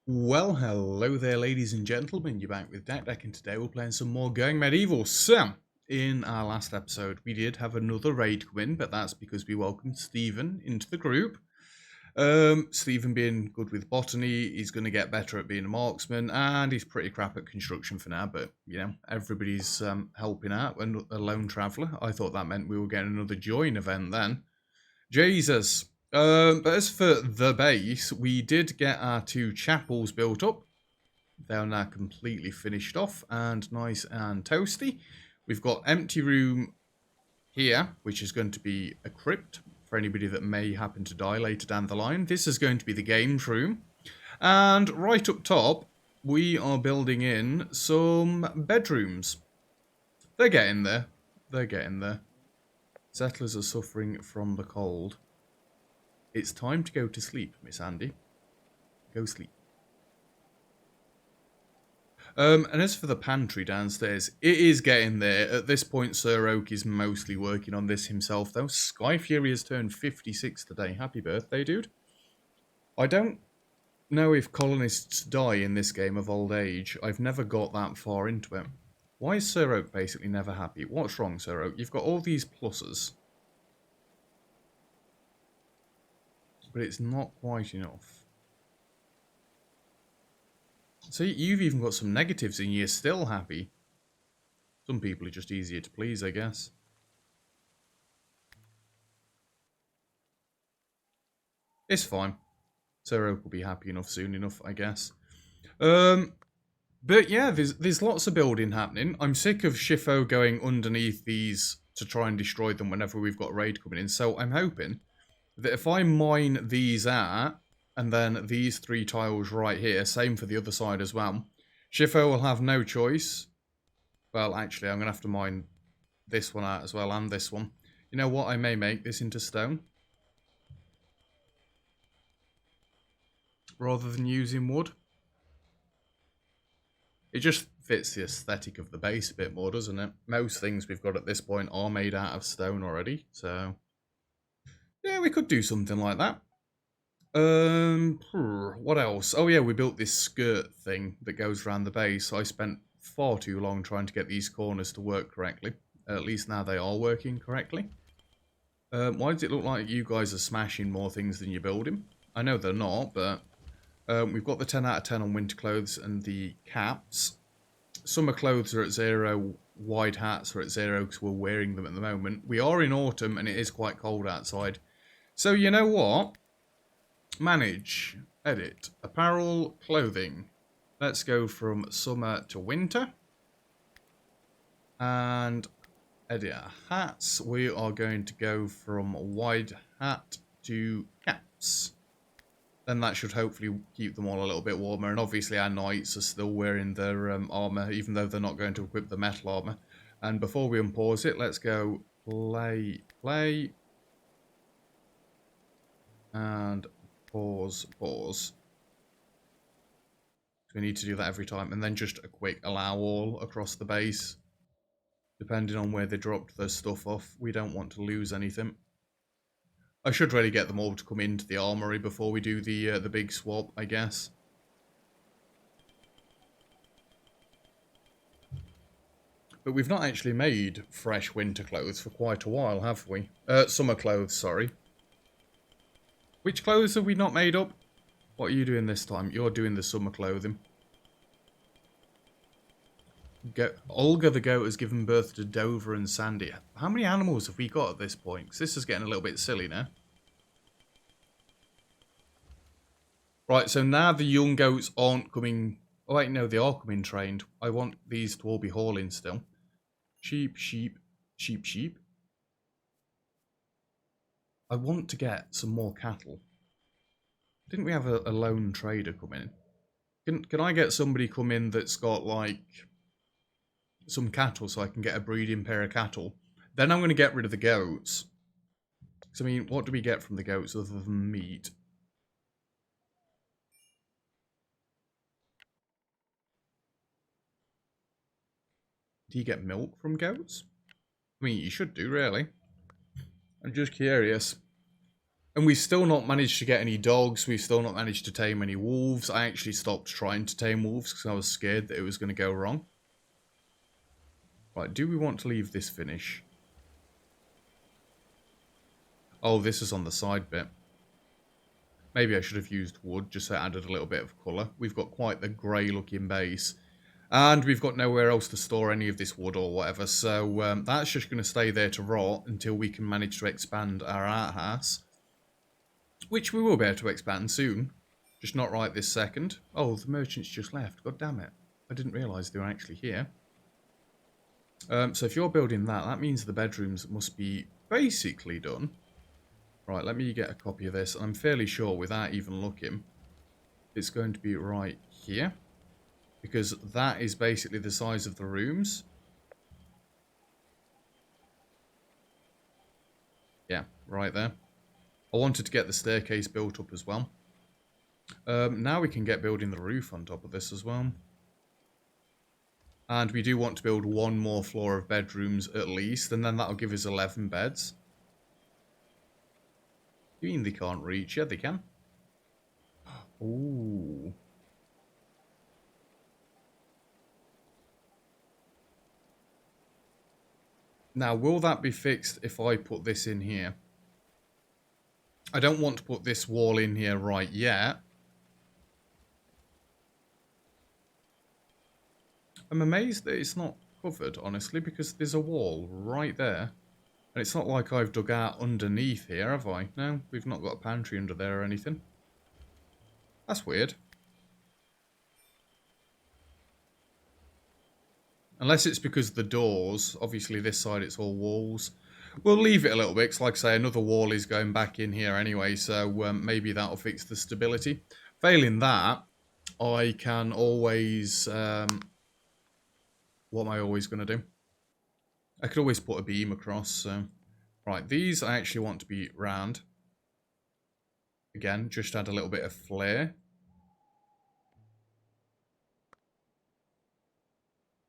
Well, hello there, ladies and gentlemen. You're back with Deck, and today we're playing some more Going Medieval. So, in our last episode, we did have another raid come in, but that's because we welcomed Stephen into the group. Stephen being good with botany, he's going to get better at being a marksman, and he's pretty crap at construction for now, but, you know, everybody's helping out, and a lone traveller. I thought that meant we were getting another join event then. Jesus. But as for the base, we did get our two chapels built up. They're now completely finished off and nice and toasty. We've got empty room here, which is going to be a crypt for anybody that may happen to die later down the line. This is going to be the games room. And right up top, we are building in some bedrooms. They're getting there. They're getting there. Settlers are suffering from the cold. It's time to go to sleep, Miss Andy. Go sleep. And as for the pantry downstairs, it is getting there. At this point, Sir Oak is mostly working on this himself, though. Sky Fury has turned 56 today. Happy birthday, dude. I don't know if colonists die in this game of old age. I've never got that far into it. Why is Sir Oak basically never happy? What's wrong, Sir Oak? You've got all these pluses. But it's not quite enough. See, you've even got some negatives and you're still happy. Some people are just easier to please, I guess. It's fine. Sir Oak will be happy enough soon enough, I guess. But yeah, there's lots of building happening. I'm sick of Shifo going underneath these to try and destroy them whenever we've got raid coming in. So I'm hoping that if I mine these out, and then these three tiles right here, same for the other side as well, Shifo will have no choice. Well, actually, I'm going to have to mine this one out as well, and this one. You know what? I may make this into stone. Rather than using wood. It just fits the aesthetic of the base a bit more, doesn't it? Most things we've got at this point are made out of stone already, so... yeah, we could do something like that. What else? Oh yeah, we built this skirt thing that goes around the base. I spent far too long trying to get these corners to work correctly. At least now they are working correctly. Why does it look like you guys are smashing more things than you're building? I know they're not, but we've got the 10 out of 10 on winter clothes and the caps. Summer clothes are at 0, wide hats are at 0 because we're wearing them at the moment. We are in autumn and it is quite cold outside. So you know what? Manage, edit, apparel, clothing. Let's go from summer to winter. And edit our hats. We are going to go from wide hat to caps. Then that should hopefully keep them all a little bit warmer. And obviously our knights are still wearing their armour, even though they're not going to equip the metal armour. And before we unpause it, let's go play. And pause. So we need to do that every time. And then just a quick allow all across the base. Depending on where they dropped their stuff off. We don't want to lose anything. I should really get them all to come into the armory before we do the big swap, I guess. But we've not actually made fresh winter clothes for quite a while, have we? Summer clothes, sorry. Which clothes have we not made up? What are you doing this time? You're doing the summer clothing. Olga the goat has given birth to Dover and Sandy. How many animals have we got at this point? Because this is getting a little bit silly now. Right, so now the young goats aren't coming... oh wait, no, they are coming trained. I want these to all be hauling still. Sheep. I want to get some more cattle. Didn't we have a lone trader come in? Can I get somebody come in that's got, like... some cattle so I can get a breeding pair of cattle? Then I'm going to get rid of the goats. Because, I mean, what do we get from the goats other than meat? Do you get milk from goats? I mean, you should do, really. I'm just curious. And we've still not managed to get any dogs. We've still not managed to tame any wolves. I actually stopped trying to tame wolves because I was scared that it was going to go wrong. Right, do we want to leave this finish? Oh, this is on the side bit. Maybe I should have used wood, just so it added a little bit of colour. We've got quite the grey looking base. And we've got nowhere else to store any of this wood or whatever. So that's just going to stay there to rot until we can manage to expand our outhouse. Which we will be able to expand soon. Just not right this second. Oh, the merchants just left. God damn it. I didn't realise they were actually here. So if you're building that, that means the bedrooms must be basically done. Right, let me get a copy of this. I'm fairly sure, without even looking, it's going to be right here. Because that is basically the size of the rooms. Yeah, right there. I wanted to get the staircase built up as well. Now we can get building the roof on top of this as well. And we do want to build one more floor of bedrooms at least, and then that'll give us 11 beds. You mean they can't reach? Yeah, they can. Ooh. Now, will that be fixed if I put this in here? I don't want to put this wall in here right yet. I'm amazed that it's not covered, honestly, because there's a wall right there. And it's not like I've dug out underneath here, have I? No, we've not got a pantry under there or anything. That's weird. Unless it's because the doors, obviously this side it's all walls. We'll leave it a little bit, because like I say, another wall is going back in here anyway, so maybe that'll fix the stability. Failing that, I can always... what am I always going to do? I could always put a beam across, so... Right, these I actually want to be round. Again, just add a little bit of flair.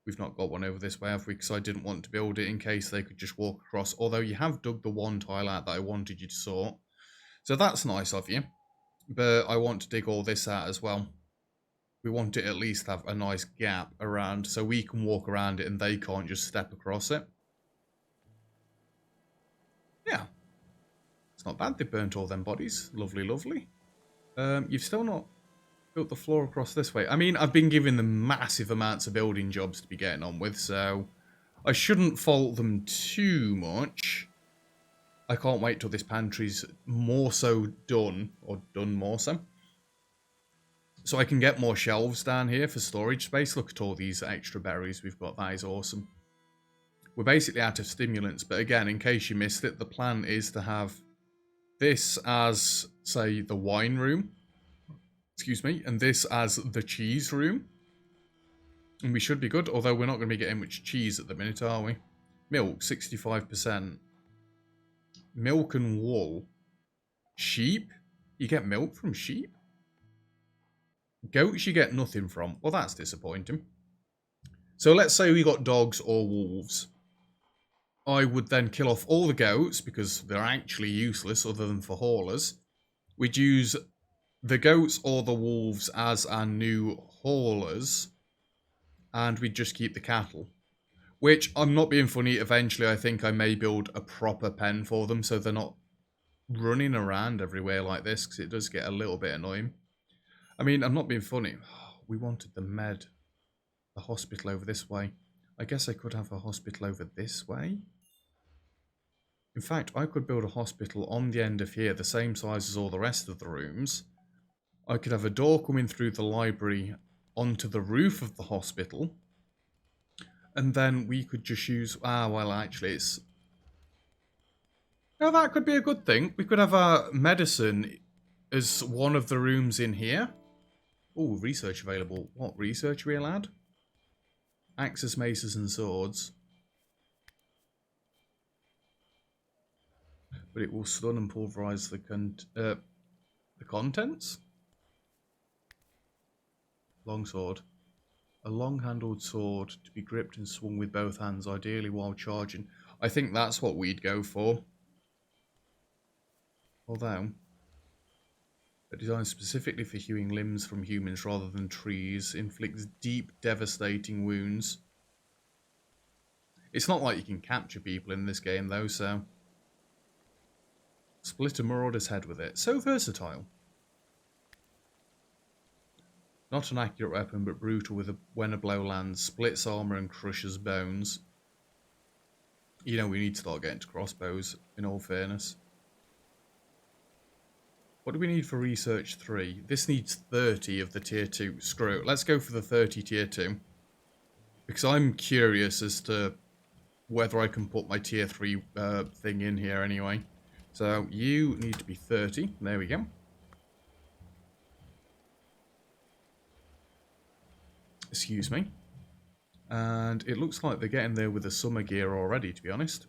We've not got one over this way, have we? Because I didn't want to build it in case they could just walk across. Although you have dug the one tile out that I wanted you to sort. So that's nice of you. But I want to dig all this out as well. We want it at least to have a nice gap around so we can walk around it and they can't just step across it. Yeah. It's not bad. They burnt all them bodies. Lovely, lovely. You've still not built the floor across this way. I mean, I've been given them massive amounts of building jobs to be getting on with, so I shouldn't fault them too much. I can't wait till this pantry's more so done, or done more so. So I can get more shelves down here for storage space. Look at all these extra berries we've got. That is awesome. We're basically out of stimulants, but again, in case you missed it, the plan is to have this as, say, the wine room. Excuse me, and this as the cheese room. And we should be good, although we're not going to be getting much cheese at the minute, are we? Milk, 65%. Milk and wool. Sheep? You get milk from sheep? Goats you get nothing from. Well, that's disappointing. So let's say we got dogs or wolves. I would then kill off all the goats, because they're actually useless other than for haulers. We'd use the goats or the wolves as our new haulers, and we'd just keep the cattle. Which, I'm not being funny, eventually I think I may build a proper pen for them so they're not running around everywhere like this, because it does get a little bit annoying. I mean, I'm not being funny. We wanted the hospital over this way. I guess I could have a hospital over this way. In fact, I could build a hospital on the end of here, the same size as all the rest of the rooms. I could have a door coming through the library onto the roof of the hospital. And then we could just use... well, actually, it's... Now, that could be a good thing. We could have our medicine as one of the rooms in here. Oh, research available. What research are we allowed? Axes, maces, and swords. But it will stun and pulverize the contents? Longsword. A long-handled sword to be gripped and swung with both hands, ideally while charging. I think that's what we'd go for. Although, Designed specifically for hewing limbs from humans rather than trees. Inflicts deep, devastating wounds. It's not like you can capture people in this game, though, so... Split a marauder's head with it. So versatile. Not an accurate weapon, but brutal when a blow lands. Splits armor and crushes bones. You know, we need to start getting to crossbows, in all fairness. What do we need for Research 3? This needs 30 of the Tier 2. Screw it. Let's go for the 30 Tier 2. Because I'm curious as to whether I can put my Tier 3 thing in here anyway. So, you need to be 30. There we go. Excuse me. And it looks like they're getting there with the summer gear already, to be honest.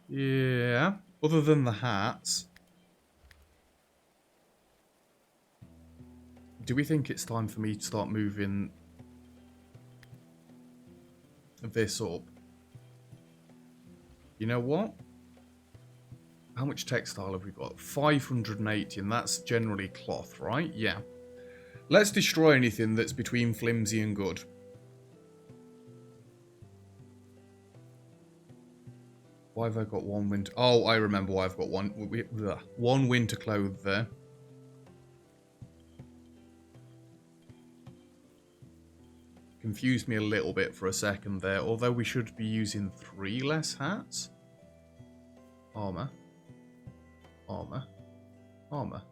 Yeah, other than the hats. Do we think it's time for me to start moving this up? You know what? How much textile have we got? 580, and that's generally cloth, right? Yeah. Let's destroy anything that's between flimsy and good. Why have I got one winter... Oh, I remember why I've got one winter clothes there. Confused me a little bit for a second there, although we should be using 3 less hats. Armor. Armor. Armor.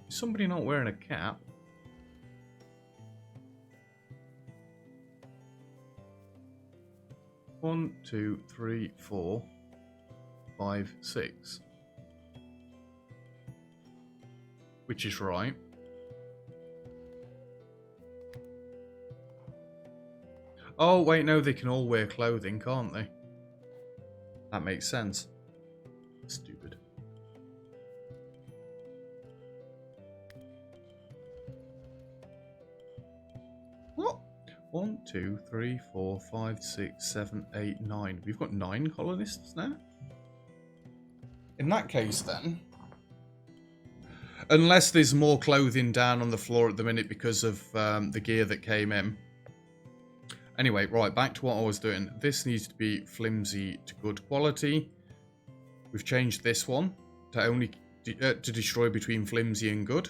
Is somebody not wearing a cap? One, 2, 3, 4, 5, 6. Which is right. Oh, wait, no, they can all wear clothing, can't they? That makes sense. Stupid. What? 1, 2, 3, 4, 5, 6, 7, 8, 9. We've got 9 colonists now? In that case, then... Unless there's more clothing down on the floor at the minute because of the gear that came in. Anyway, right, back to what I was doing. This needs to be flimsy to good quality. We've changed this one to only to destroy between flimsy and good.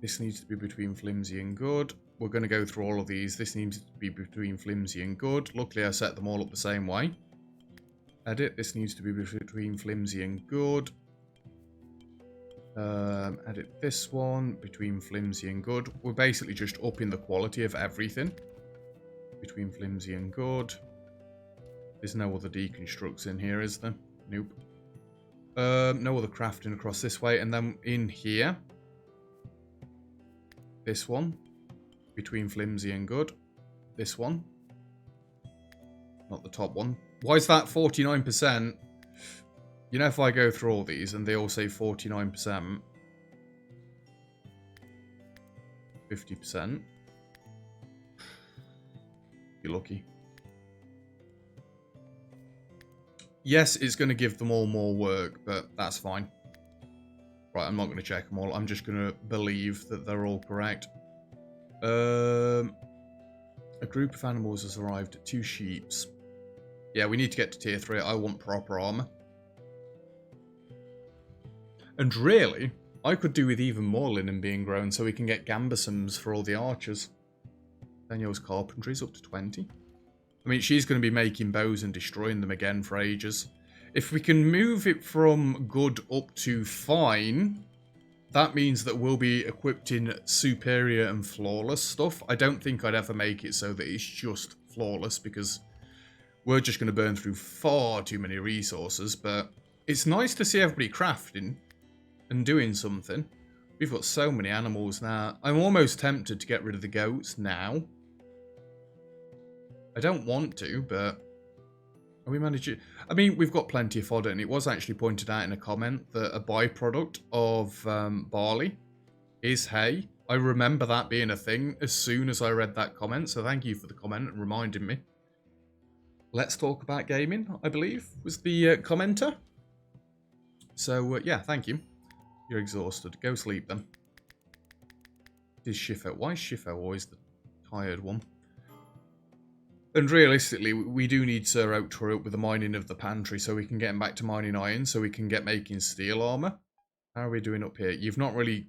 This needs to be between flimsy and good. We're going to go through all of these. This needs to be between flimsy and good. Luckily, I set them all up the same way. Edit. This needs to be between flimsy and good. Edit this one between flimsy and good. We're basically just upping the quality of everything between flimsy and good. There's no other deconstructs in here, is there? Nope. No other crafting across this way. And then in here, this one between flimsy and good. This one, not the top one. Why is that 49%? You know, if I go through all these and they all say 49%, 50%, you're lucky. Yes, it's going to give them all more work, but that's fine. Right, I'm not going to check them all. I'm just going to believe that they're all correct. A group of animals has arrived. 2 sheeps. Yeah, we need to get to tier 3. I want proper armor. And really, I could do with even more linen being grown so we can get gambesons for all the archers. Danielle's carpentry is up to 20. I mean, she's going to be making bows and destroying them again for ages. If we can move it from good up to fine, that means that we'll be equipped in superior and flawless stuff. I don't think I'd ever make it so that it's just flawless because we're just going to burn through far too many resources. But it's nice to see everybody crafting and doing something. We've got so many animals now. I'm almost tempted to get rid of the goats now. I don't want to, but are we managing? I mean, we've got plenty of fodder, and it was actually pointed out in a comment that a byproduct of barley is hay. I remember that being a thing as soon as I read that comment, so thank you for the comment and reminding me. let's talk about gaming, I believe, was the commenter. So, yeah, thank you. You're exhausted. Go sleep then. Is Shifo? Why is Shifo always the tired one? And realistically, we do need Sir Oak to hurry up with the mining of the pantry so we can get him back to mining iron, so we can get making steel armor. How are we doing up here? You've not really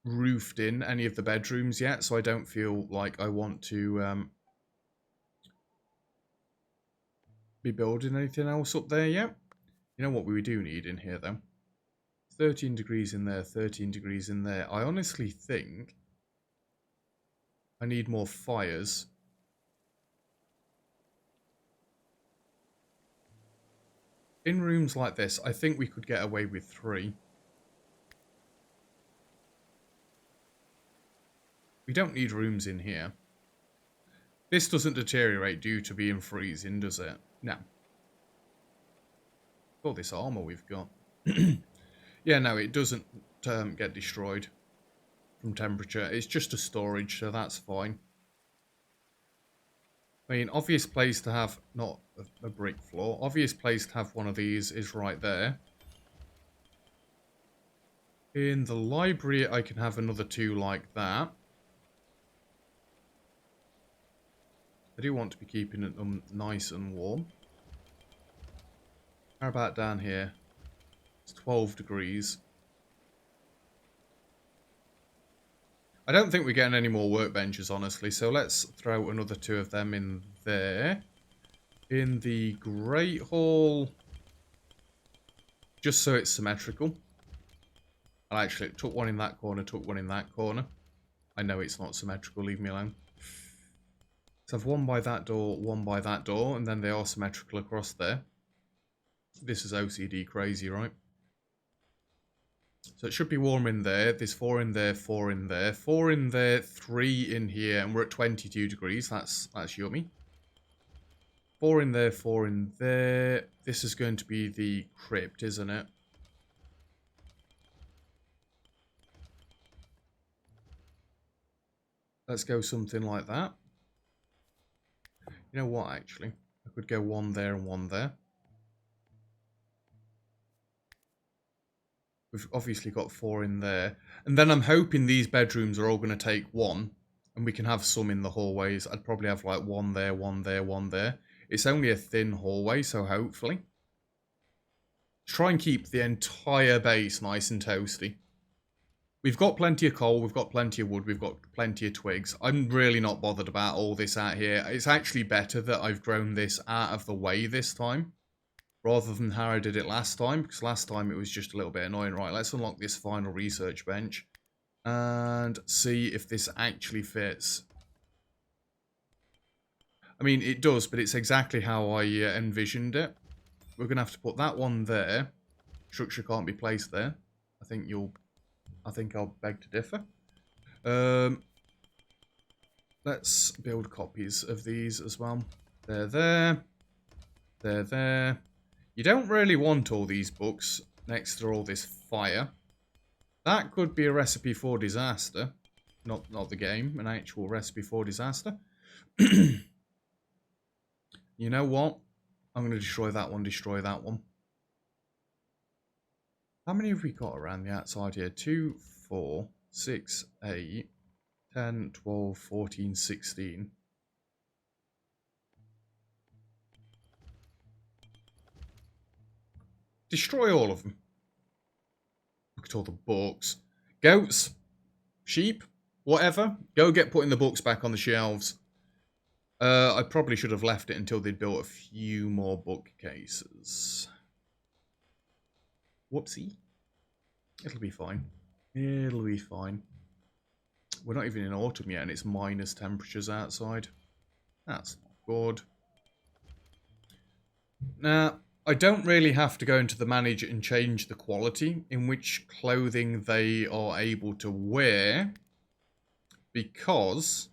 roofed in any of the bedrooms yet, so I don't feel like I want to be building anything else up there yet. You know what we do need in here, though? 13 degrees in there, 13 degrees in there. I honestly think I need more fires. In rooms like this, I think we could get away with 3. We don't need rooms in here. This doesn't deteriorate due to being freezing, does it? No. All this armor we've got. Yeah, no, it doesn't get destroyed from temperature. It's just a storage, so that's fine. I mean, obvious place to have, not a brick floor, obvious place to have one of these is right there. In the library, I can have another 2 like that. I do want to be keeping it nice and warm. How about down here? It's 12 degrees. I don't think we're getting any more workbenches, honestly, so let's throw another 2 of them in there. In the Great Hall, just so it's symmetrical. I actually took one in that corner, took one in that corner. I know it's not symmetrical, leave me alone. So I've one by that door, one by that door, and then they are symmetrical across there. This is OCD crazy, right? So it should be warm in there. There's 4 in there, 4 in there, 4 in there, 3 in here, and we're at 22 degrees. That's yummy. 4 in there, 4 in there. This is going to be the crypt, isn't it? Let's go something like that. You know what, actually? I could go 1 there and 1 there. We've obviously got 4 in there. And then I'm hoping these bedrooms are all going to take 1. And we can have some in the hallways. I'd probably have like 1 there, 1 there, 1 there. It's only a thin hallway, so hopefully. Try and keep the entire base nice and toasty. We've got plenty of coal, we've got plenty of wood, we've got plenty of twigs. I'm really not bothered about all this out here. It's actually better that I've grown this out of the way this time, rather than how I did it last time, because last time it was just a little bit annoying. Right, let's unlock this final research bench and see if this actually fits. I mean, it does, but it's exactly how I envisioned it. We're going to have to put that one there. Structure can't be placed there. I think I'll beg to differ. Let's build copies of these as well. They're there. They're there. You don't really want all these books next to all this fire. That could be a recipe for disaster. Not the game, an actual recipe for disaster. You know what? I'm going to destroy that one, destroy that one. How many have we got around the outside here? 2, 4, 6, 8, 10, 12, 14, 16. Destroy all of them. Look at all the books. Goats, sheep, whatever. Go get putting the books back on the shelves. I probably should have left it until they'd built a few more bookcases. Whoopsie. It'll be fine. It'll be fine. We're not even in autumn yet and it's minus temperatures outside. That's not good. Now, I don't really have to go into the manager and change the quality in which clothing they are able to wear, because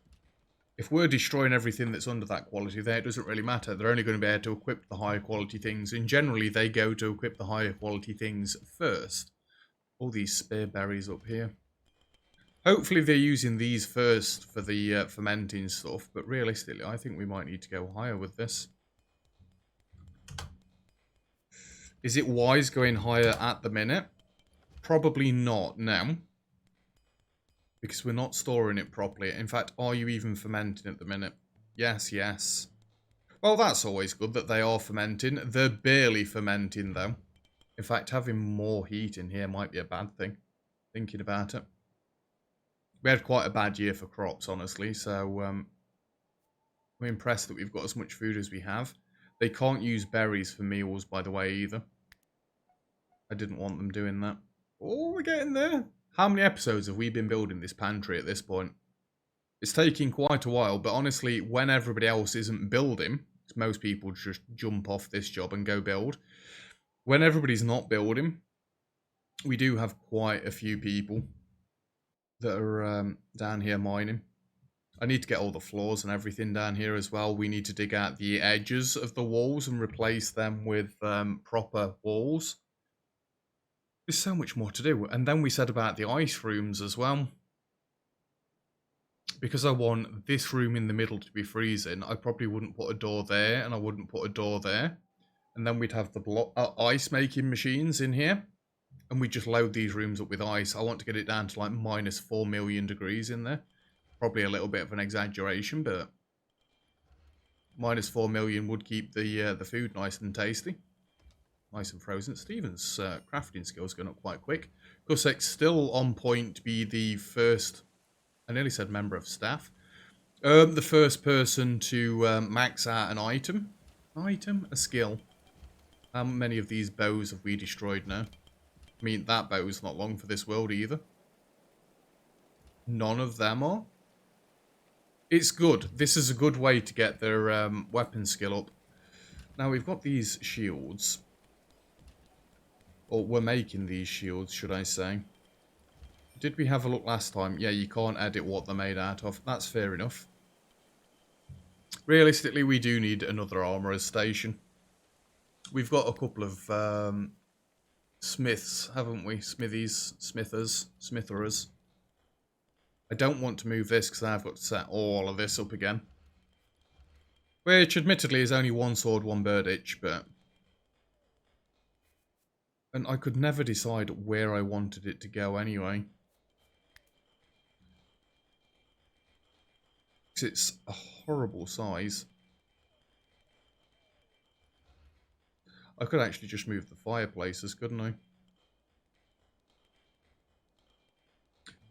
if we're destroying everything that's under that quality there, it doesn't really matter. They're only going to be able to equip the higher quality things, and generally they go to equip the higher quality things first. All these spare berries up here. Hopefully they're using these first for the fermenting stuff, but realistically, I think we might need to go higher with this. Is it wise going higher at the minute? Probably not now. Because we're not storing it properly. In fact, are you even fermenting at the minute? Yes, yes. Well, that's always good that they are fermenting. They're barely fermenting, though. In fact, having more heat in here might be a bad thing. Thinking about it. We had quite a bad year for crops, honestly, so I'm impressed that we've got as much food as we have. They can't use berries for meals, by the way, either. I didn't want them doing that. Oh, we're getting there. How many episodes have we been building this pantry at this point? It's taking quite a while, but honestly, when everybody else isn't building, most people just jump off this job and go build. When everybody's not building, we do have quite a few people that are down here mining. I need to get all the floors and everything down here as well. We need to dig out the edges of the walls and replace them with proper walls. There's so much more to do. And then we said about the ice rooms as well. Because I want this room in the middle to be freezing, I probably wouldn't put a door there and I wouldn't put a door there. And then we'd have the ice making machines in here. And we just load these rooms up with ice. I want to get it down to like minus 4 million degrees in there. Probably a little bit of an exaggeration, but minus 4 million would keep the food nice and tasty. Nice and frozen. Stephen's crafting skills going up quite quick. Corsair's still on point to be the first, I nearly said member of staff. The first person to max out an item. A skill. How many of these bows have we destroyed now? I mean, that bow's not long for this world either. None of them are. It's good. This is a good way to get their weapon skill up. Now, we've got these shields. Or we're making these shields, should I say. Did we have a look last time? Yeah, you can't edit what they're made out of. That's fair enough. Realistically, we do need another armourer's station. We've got a couple of smiths, haven't we? Smitherers. I don't want to move this because I've got to set all of this up again. Which, admittedly, is only one sword, one bird itch, but... And I could never decide where I wanted it to go anyway. Because it's a horrible size. I could actually just move the fireplaces, couldn't I?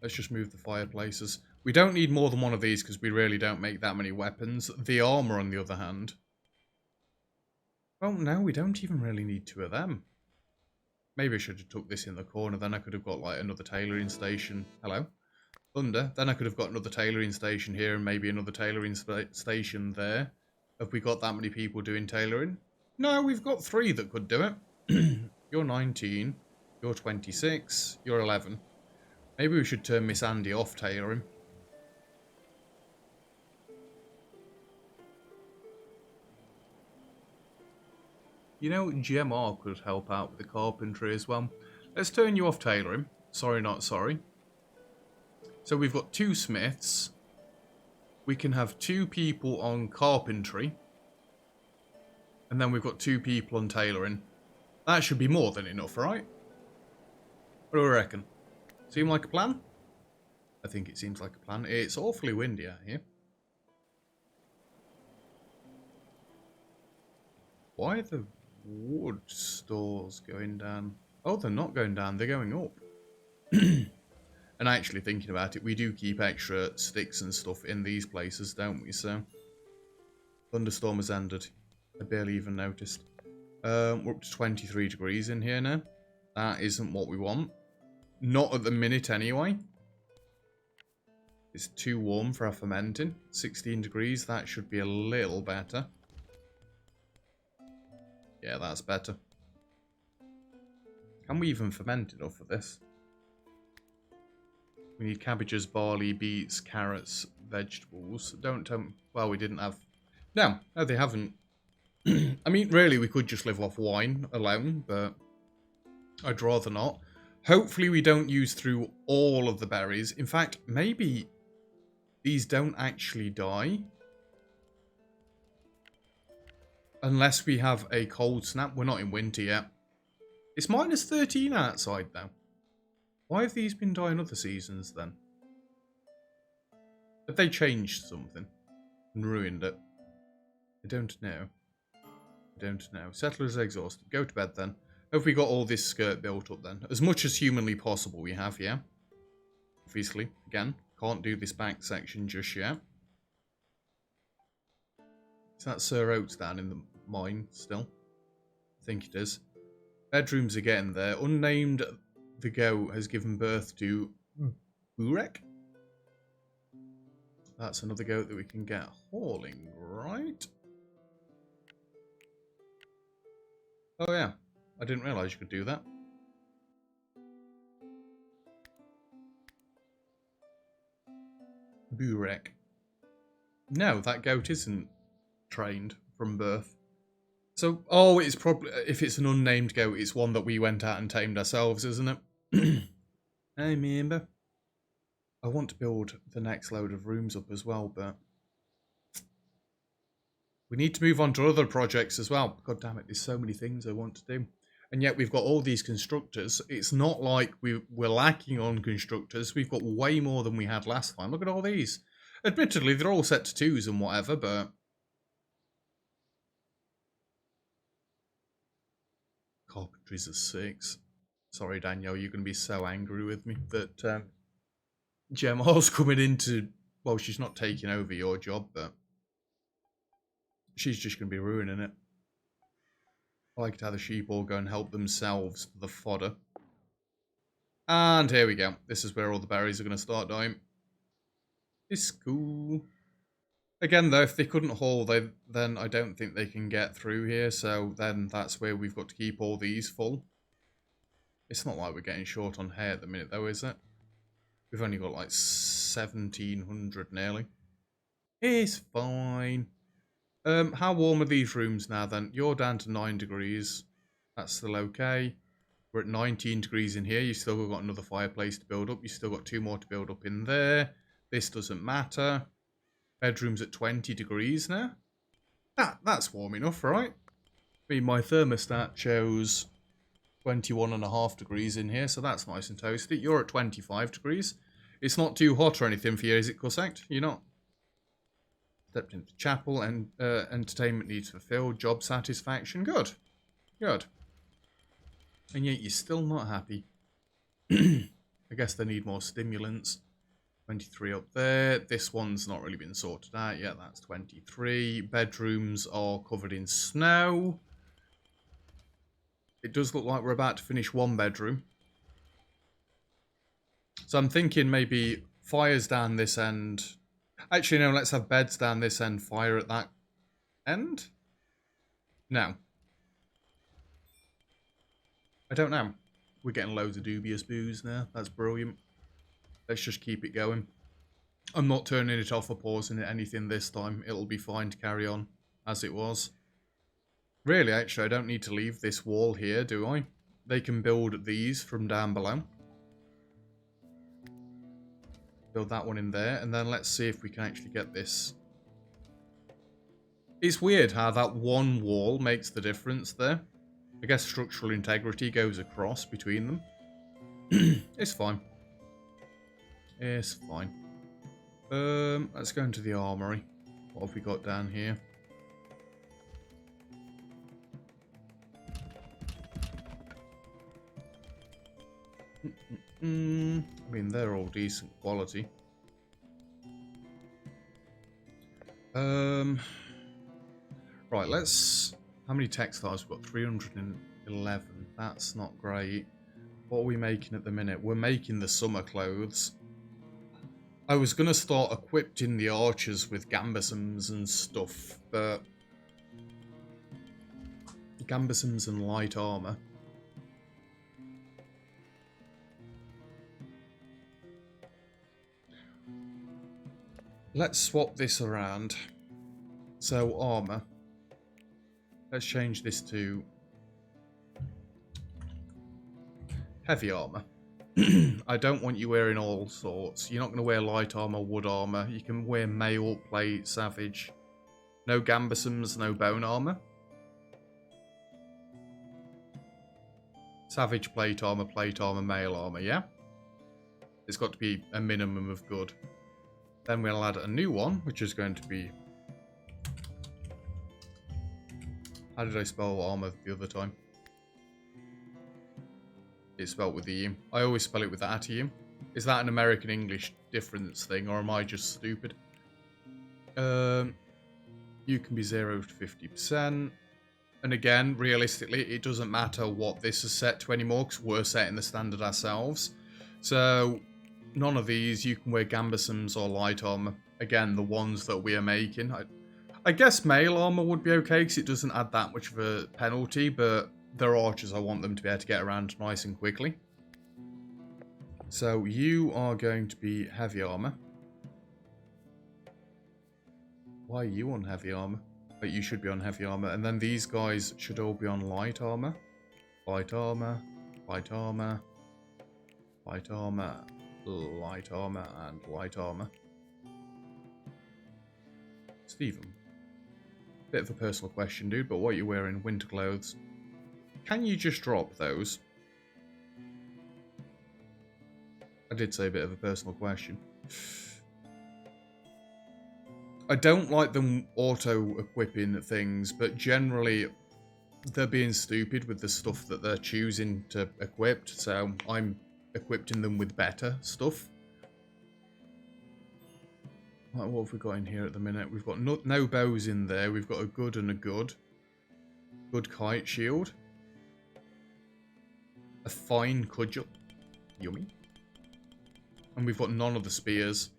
Let's just move the fireplaces. We don't need more than one of these because we really don't make that many weapons. The armour, on the other hand. Well, no, we don't even really need two of them. Maybe I should have took this in the corner. Then I could have got like another tailoring station. Hello? Thunder. Then I could have got another tailoring station here and maybe another tailoring station there. Have we got that many people doing tailoring? No, we've got 3 that could do it. You're 19. You're 26. You're 11. Maybe we should turn Miss Andy off tailoring. You know, GMR could help out with the carpentry as well. Let's turn you off tailoring. Sorry, not sorry. So we've got 2 smiths. We can have 2 people on carpentry. And then we've got 2 people on tailoring. That should be more than enough, right? What do we reckon? Seem like a plan? I think it seems like a plan. It's awfully windy out here. Why are the wood stores going down? Oh, they're not going down. They're going up. And actually thinking about it, we do keep extra sticks and stuff in these places, don't we? So, thunderstorm has ended. I barely even noticed. We're up to 23 degrees in here now. That isn't what we want. Not at the minute anyway. It's too warm for our fermenting. 16 degrees, that should be a little better. Yeah, that's better. Can we even ferment enough for this? We need cabbages, barley, beets, carrots, vegetables. Don't tell me... Well, we didn't have... No, they haven't. I mean, really, we could just live off wine alone, but I'd rather not. Hopefully we don't use through all of the berries. In fact, maybe these don't actually die. Unless we have a cold snap. We're not in winter yet. It's minus 13 outside though. Why have these been dying other seasons then? Have they changed something and ruined it? I don't know. I don't know. Settlers exhausted. Go to bed then. Have we got all this skirt built up then? As much as humanly possible we have, yeah? Obviously, again, can't do this back section just yet. Is that Sir Oaks down in the mine still? I think it is. Bedrooms are getting there. Unnamed the goat has given birth to Burek. That's another goat that we can get hauling, right? Oh yeah, I didn't realise you could do that. Burek. No, that goat isn't trained from birth. So, oh, it's probably, if it's an unnamed goat, it's one that we went out and tamed ourselves, isn't it? I remember. I want to build the next load of rooms up as well, but we need to move on to other projects as well. God damn it, there's so many things I want to do. And yet we've got all these constructors. It's not like we're lacking on constructors. We've got way more than we had last time. Look at all these. Admittedly, they're all set to 2s and whatever, but carpentry's a 6. Sorry, Danielle, you're going to be so angry with me that Gemma's coming into... Well, she's not taking over your job, but she's just going to be ruining it. I like to have the sheep all go and help themselves for the fodder. And here we go. This is where all the berries are going to start dying. It's cool. Again, though, if they couldn't haul, then I don't think they can get through here. So then that's where we've got to keep all these full. It's not like we're getting short on hay at the minute, though, is it? We've only got like 1,700 nearly. It's fine. How warm are these rooms now, then? You're down to 9 degrees. That's still okay. We're at 19 degrees in here. You've still got another fireplace to build up. You've still got 2 more to build up in there. This doesn't matter. Bedroom's at 20 degrees now. That's warm enough, right? I mean, my thermostat shows 21.5 degrees in here, so that's nice and toasty. You're at 25 degrees. It's not too hot or anything for you, is it, Corsair? You're not. Stepped into chapel, and entertainment needs fulfilled. Job satisfaction. Good. Good. And yet you're still not happy. I guess they need more stimulants. 23 up there. This one's not really been sorted out yet. That's 23. Bedrooms are covered in snow. It does look like we're about to finish one bedroom. So I'm thinking maybe fires down this end. Actually, no, let's have beds down this end, fire at that end? No. I don't know. We're getting loads of dubious booze now. That's brilliant. Let's just keep it going. I'm not turning it off or pausing it anything this time. It'll be fine to carry on as it was. Really, actually, I don't need to leave this wall here, do I? They can build these from down below. Build that one in there, and then let's see if we can actually get this. It's weird how that one wall makes the difference there. I guess structural integrity goes across between them. It's fine. It's fine. Let's go into the armory. What have we got down here? I mean, they're all decent quality. Right, let's... How many textiles? We've got 311. That's not great. What are we making at the minute? We're making the summer clothes. I was going to start equipping the archers with gambesons and stuff, but... Gambesons and light armor. Let's swap this around. So, armor. Let's change this to... Heavy armor. I don't want you wearing all sorts. You're not going to wear light armor, wood armor. You can wear mail, plate, savage. No gambesons, no bone armor. Savage plate armor, mail armor, yeah? It's got to be a minimum of good. Then we'll add a new one, which is going to be... How did I spell armor the other time? It's spelled with the U. I always spell it with the atium. Is that an American English difference thing, or am I just stupid? You can be 0 to 50%. And again, realistically, it doesn't matter what this is set to anymore, because we're setting the standard ourselves. So, none of these, you can wear gambesons or light armor. Again, the ones that we are making. I guess mail armor would be okay, because it doesn't add that much of a penalty, but they're archers, I want them to be able to get around nice and quickly. So, you are going to be heavy armor. Why are you on heavy armor? But you should be on heavy armor. And then these guys should all be on light armor. Light armor. Light armor. Light armor. Light armor. And light armor. Stephen. Bit of a personal question, dude, but what are you wearing? Winter clothes. Can you just drop those? I did say a bit of a personal question. I don't like them auto-equipping things, but generally they're being stupid with the stuff that they're choosing to equip, so I'm equipping them with better stuff. Right, what have we got in here at the minute? We've got no bows in there. We've got a good and a good. Good kite shield. A fine cudgel. Yummy. And we've got none of the spears.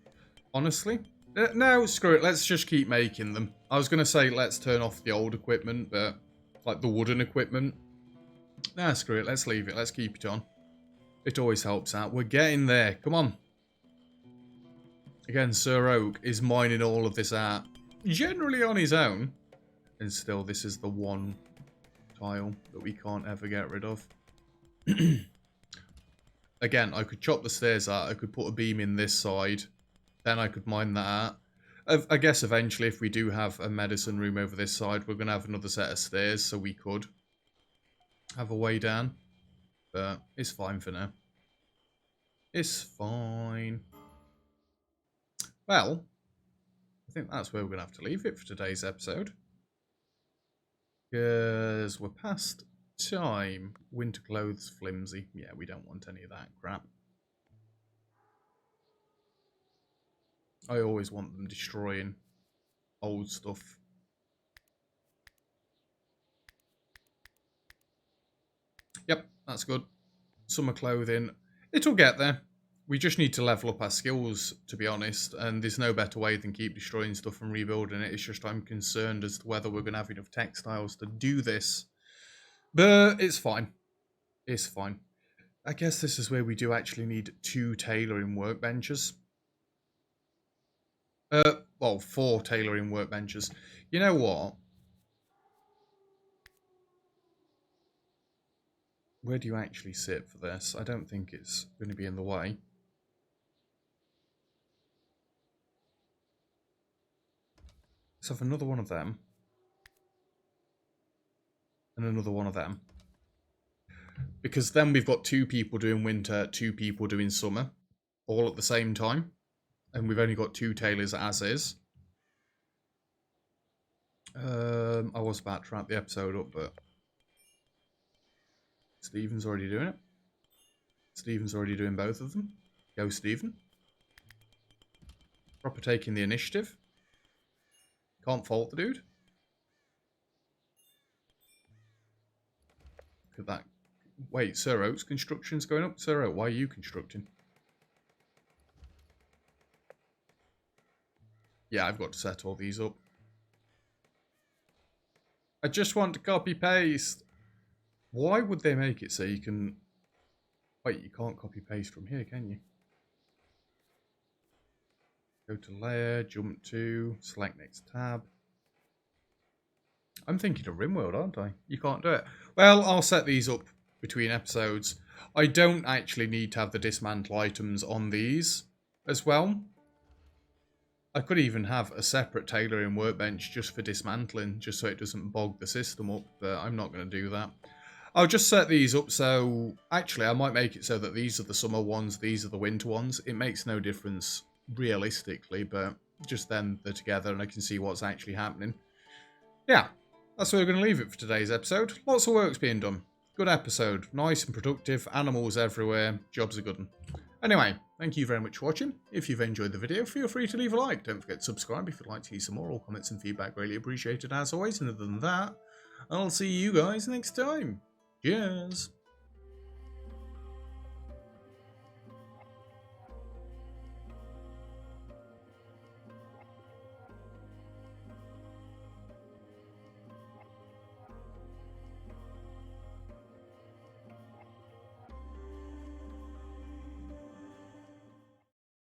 Honestly... No, screw it. Let's just keep making them. I was going to say let's turn off the old equipment, but like the wooden equipment. Nah, screw it. Let's leave it. Let's keep it on. It always helps out. We're getting there. Come on. Again, Sir Oak is mining all of this out. Generally on his own. And still, this is the one tile that we can't ever get rid of. Again, I could chop the stairs out. I could put a beam in this side. Then I could mine that out. I guess eventually if we do have a medicine room over this side, we're going to have another set of stairs, so we could have a way down. But it's fine for now. It's fine. Well, I think that's where we're going to have to leave it for today's episode. Because we're past time. Winter clothes, flimsy. Yeah, we don't want any of that crap. I always want them destroying old stuff. Yep, that's good. Summer clothing. It'll get there. We just need to level up our skills, to be honest. And there's no better way than keep destroying stuff and rebuilding it. It's just I'm concerned as to whether we're going to have enough textiles to do this. But it's fine. It's fine. I guess this is where we do actually need 2 tailoring workbenches. Well, 4 tailoring workbenches. You know what? Where do you actually sit for this? I don't think it's going to be in the way. Let's have another one of them. And another one of them. Because then we've got 2 people doing winter, 2 people doing summer. All at the same time. And we've only got 2 tailors as is. I was about to wrap the episode up, but Stephen's already doing it. Stephen's already doing both of them. Go, Stephen. Proper taking the initiative. Can't fault the dude. Look at that. Wait, Sir Oak's construction's going up? Sir Oak, why are you constructing? Yeah, I've got to set all these up. I just want to copy-paste. Why would they make it so you can... Wait, you can't copy-paste from here, can you? Go to layer, jump to, select next tab. I'm thinking of RimWorld, aren't I? You can't do it. Well, I'll set these up between episodes. I don't actually need to have the dismantle items on these as well. I could even have a separate tailoring workbench just for dismantling, just so it doesn't bog the system up, but I'm not going to do that. I'll just set these up so... Actually, I might make it so that these are the summer ones, these are the winter ones. It makes no difference realistically, but just then they're together and I can see what's actually happening. Yeah, that's where we're going to leave it for today's episode. Lots of work's being done. Good episode. Nice and productive. Animals everywhere. Jobs are good. Anyway, thank you very much for watching. If you've enjoyed the video, feel free to leave a like. Don't forget to subscribe if you'd like to see some more. All comments and feedback really appreciated as always. And other than that, I'll see you guys next time. Cheers.